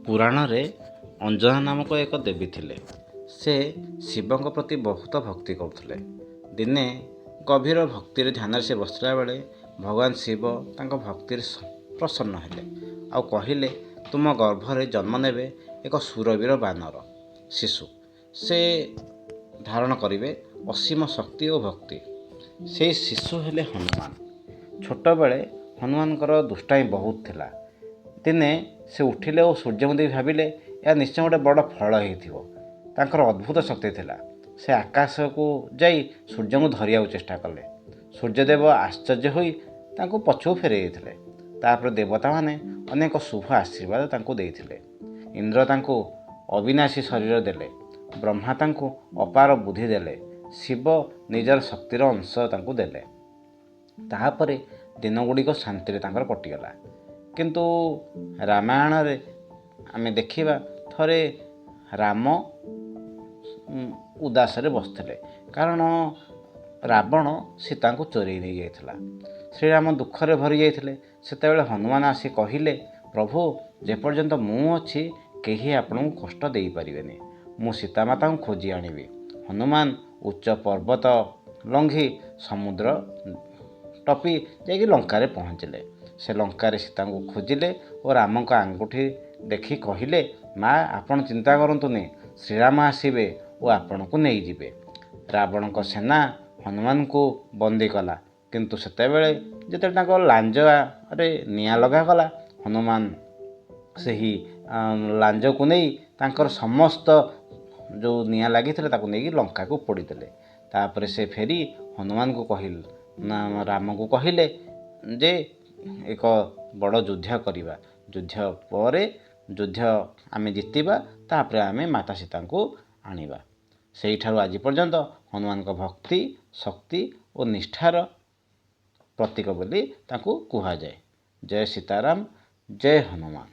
ପୁରାଣରେ ଅଞ୍ଜନା ନାମକ ଏକ ଦେବୀ ଥିଲେ। ସେ ଶିବଙ୍କ ପ୍ରତି ବହୁତ ଭକ୍ତି କରୁଥିଲେ। ଦିନେ ଗଭୀର ଭକ୍ତିରେ ଧ୍ୟାନରେ ସେ ବସିଲା ବେଳେ ଭଗବାନ ଶିବ ତାଙ୍କ ଭକ୍ତିରେ ପ୍ରସନ୍ନ ହେଲେ ଆଉ କହିଲେ, ତୁମ ଗର୍ଭରେ ଜନ୍ମ ନେବେ ଏକ ସୁରବୀର ବାନର ଶିଶୁ। ସେ ଧାରଣ କରିବେ ଅସୀମ ଶକ୍ତି ଓ ଭକ୍ତି। ସେଇ ଶିଶୁ ହେଲେ ହନୁମାନ। ଛୋଟବେଳେ ହନୁମାନଙ୍କର ଦୁଷ୍ଟାମି ବହୁତ ଥିଲା। ଦିନେ ସେ ଉଠିଲେ ଓ ସୂର୍ଯ୍ୟଙ୍କୁ ଦେଇ ଭାବିଲେ, ଏହା ନିଶ୍ଚୟ ଗୋଟେ ବଡ଼ ଫଳ ହେଇଥିବ। ତାଙ୍କର ଅଦ୍ଭୁତ ଶକ୍ତି ଥିଲା। ସେ ଆକାଶକୁ ଯାଇ ସୂର୍ଯ୍ୟଙ୍କୁ ଧରିବାକୁ ଚେଷ୍ଟା କଲେ। ସୂର୍ଯ୍ୟଦେବ ଆଶ୍ଚର୍ଯ୍ୟ ହୋଇ ତାଙ୍କୁ ପଛକୁ ଫେରାଇ ଦେଇଥିଲେ। ତାପରେ ଦେବତାମାନେ ଅନେକ ଶୁଭ ଆଶୀର୍ବାଦ ତାଙ୍କୁ ଦେଇଥିଲେ। ଇନ୍ଦ୍ର ତାଙ୍କୁ ଅବିନାଶୀ ଶରୀର ଦେଲେ। ବ୍ରହ୍ମା ତାଙ୍କୁ ଅପାର ବୁଦ୍ଧି ଦେଲେ। ଶିବ ନିଜର ଶକ୍ତିର ଅଂଶ ତାଙ୍କୁ ଦେଲେ। ତାହାପରେ ଦିନଗୁଡ଼ିକ ଶାନ୍ତିରେ ତାଙ୍କର କଟିଗଲା। କିନ୍ତୁ ରାମାୟଣରେ ଆମେ ଦେଖିବା, ଥରେ ରାମ ଉଦାସରେ ବସିଥିଲେ, କାରଣ ରାବଣ ସୀତାଙ୍କୁ ଚୋରେଇ ନେଇଯାଇଥିଲା। ଶ୍ରୀରାମ ଦୁଃଖରେ ଭରି ଯାଇଥିଲେ। ସେତେବେଳେ ହନୁମାନ ଆସି କହିଲେ, ପ୍ରଭୁ, ଯେପର୍ଯ୍ୟନ୍ତ ମୁଁ ଅଛି କେହି ଆପଣଙ୍କୁ କଷ୍ଟ ଦେଇପାରିବେନି। ମୁଁ ସୀତାମାତାଙ୍କୁ ଖୋଜି ଆଣିବି। ହନୁମାନ ଉଚ୍ଚ ପର୍ବତ ଲଙ୍ଘି ସମୁଦ୍ର ଟପି ଯାଇକି ଲଙ୍କାରେ ପହଞ୍ଚିଲେ। ସେ ଲଙ୍କାରେ ସୀତାଙ୍କୁ ଖୋଜିଲେ ଓ ରାମଙ୍କ ଆଙ୍ଗୁଠି ଦେଖି କହିଲେ, ମା, ଆପଣ ଚିନ୍ତା କରନ୍ତୁନି, ଶ୍ରୀରାମ ଆସିବେ ଓ ଆପଣଙ୍କୁ ନେଇଯିବେ। ରାବଣଙ୍କ ସେନା ହନୁମାନଙ୍କୁ ବନ୍ଦୀ କଲା। କିନ୍ତୁ ସେତେବେଳେ ଯେତେବେଳେ ତାଙ୍କ ଲାଞ୍ଜରେ ନିଆଁ ଲଗାଗଲା, ହନୁମାନ ସେହି ଲାଞ୍ଜକୁ ନେଇ ତାଙ୍କର ସମସ୍ତ ଯେଉଁ ନିଆଁ ଲାଗିଥିଲା ତାକୁ ନେଇକି ଲଙ୍କାକୁ ପୋଡ଼ିଦେଲେ। ତାପରେ ସେ ଫେରି ହନୁମାନଙ୍କୁ ରାମଙ୍କୁ କହିଲେ ଯେ ଏକ ବଡ଼ ଯୁଦ୍ଧ କରିବା। ଯୁଦ୍ଧ ପରେ ଆମେ ଜିତିବା, ତାପରେ ଆମେ ମାତା ସୀତାଙ୍କୁ ଆଣିବା। ସେଇଠାରୁ ଆଜି ପର୍ଯ୍ୟନ୍ତ ହନୁମାନଙ୍କ ଭକ୍ତି, ଶକ୍ତି ଓ ନିଷ୍ଠାର ପ୍ରତୀକ ବୋଲି ତାଙ୍କୁ କୁହାଯାଏ। ଜୟ ସୀତାରାମ, ଜୟ ହନୁମାନ।